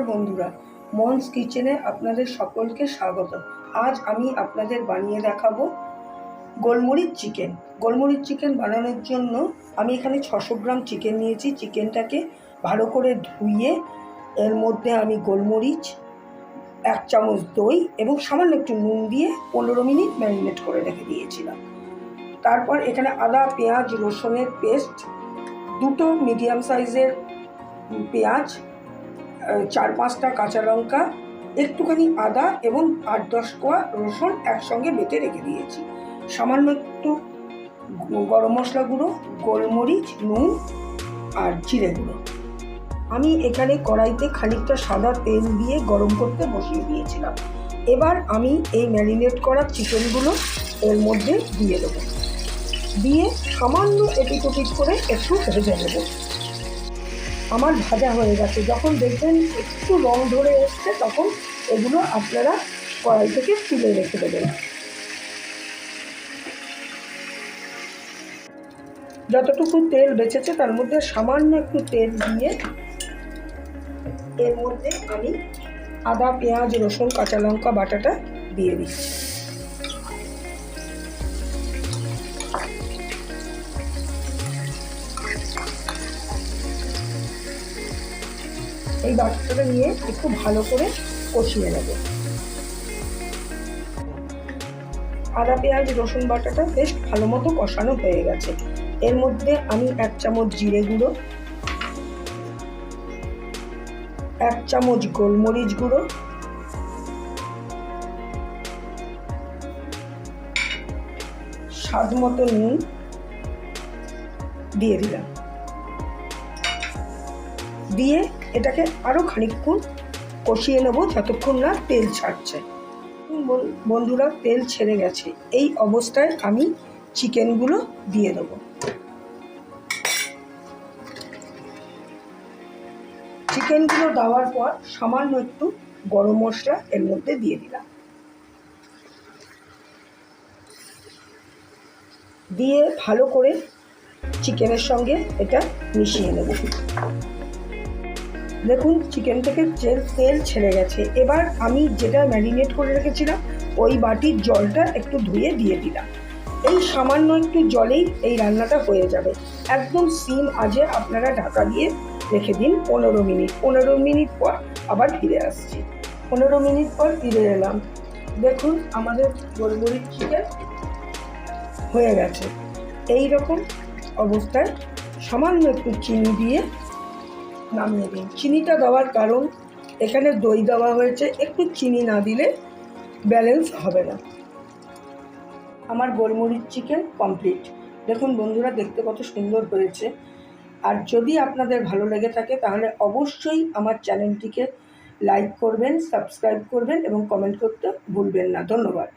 বন্ধুরা, মনস কিচেনে আপনাদের সকলকে স্বাগত। আজ আমি আপনাদের বানিয়ে দেখাবো গোলমরিচ চিকেন। গোলমরিচ চিকেন বানানোর জন্য আমি এখানে 600 গ্রাম চিকেন নিয়েছি। চিকেনটাকে ভালো করে ধুয়ে এর মধ্যে আমি গোলমরিচ, 1 চামচ দই এবং সামান্য একটু নুন দিয়ে 15 মিনিট ম্যারিনেট করে রেখে দিয়েছিলাম। তারপর এখানে আদা, পেঁয়াজ, রসুনের পেস্ট, 2টো মিডিয়াম সাইজের পেঁয়াজ, 4-5টা কাঁচা লঙ্কা, একটুখানি আদা এবং 8-10 কোয়া রসুন একসঙ্গে বেটে রেখে দিয়েছি। সামান্য একটু গরম মশলা গুঁড়ো, গোলমরিচ, নুন আর জিরে গুঁড়ো। আমি এখানে কড়াইতে খানিকটা সাদা তেল দিয়ে গরম করতে বসিয়ে দিয়েছিলাম। এবার আমি এই ম্যারিনেট করা চিকেনগুলো এর মধ্যে দিয়ে দেবো। দিয়ে সামান্য এপিট ওপিট করে একটু ভেজে নেবো। আমার ভাজা হয়ে গেছে। যখন দেখবেন একটু রং ধরে এসছে তখন এগুলো আপনারা কড়াই থেকে তুলে রেখে দেবেন। যতটুকু তেল বেঁচেছে তার মধ্যে সামান্য একটু তেল দিয়ে এর মধ্যে আমি আদা, পেঁয়াজ, রসুন, কাঁচা লঙ্কা বাটাটা দিয়ে দিচ্ছি। এই বাটাটা নিয়ে একটু ভালো করে কষিয়ে নেব। আদা, পেঁয়াজ, রসুন বাটাটা বেশ ভালো মতো কষানো হয়ে গেছে। এর মধ্যে আমি 1 চামচ জিরে গুঁড়ো, 1 চামচ গোলমরিচ গুঁড়ো, স্বাদ মতো নুন দিয়ে দিলাম। দিয়ে এটাকে আরও খানিকক্ষণ কষিয়ে নেব যতক্ষণ না তেল ছাড়ছে। বন্ধুরা, তেল ছেড়ে গেছে। এই অবস্থায় আমি চিকেনগুলো দিয়ে দেবো। চিকেনগুলো দেওয়ার পর সামান্য একটু গরম মশলা এর মধ্যে দিয়ে দিলাম। দিয়ে ভালো করে চিকেনের সঙ্গে এটা মিশিয়ে নেব। দেখুন, চিকেন থেকে তেল ছেড়ে গেছে। এবার আমি যেটা ম্যারিনেট করে রেখেছিলাম ওই বাটির জলটা একটু ধুয়ে দিয়ে দিলাম। এই সামান্য একটু জলেই এই রান্নাটা হয়ে যাবে। একদম সিম আঁচে আপনারা ঢাকা দিয়ে রেখে দিন 15 মিনিট। 15 মিনিট পর আবার ফিরে আসছি। 15 মিনিট পর ফিরে এলাম। দেখুন, আমাদের গোলমরিচ চিকেন হয়ে গেছে। এই রকম অবস্থায় সামান্য একটু চিনি দিয়ে নামিয়ে দিন। চিনিটা দেওয়ার কারণ এখানে দই দেওয়া হয়েছে, একটু চিনি না দিলে ব্যালেন্স হবে না। আমার গোলমরিচ চিকেন কমপ্লিট। দেখুন বন্ধুরা, দেখতে কত সুন্দর হয়েছে। আর যদি আপনাদের ভালো লেগে থাকে তাহলে অবশ্যই আমার চ্যানেলটিকে লাইক করবেন, সাবস্ক্রাইব করবেন এবং কমেন্ট করতে ভুলবেন না। ধন্যবাদ।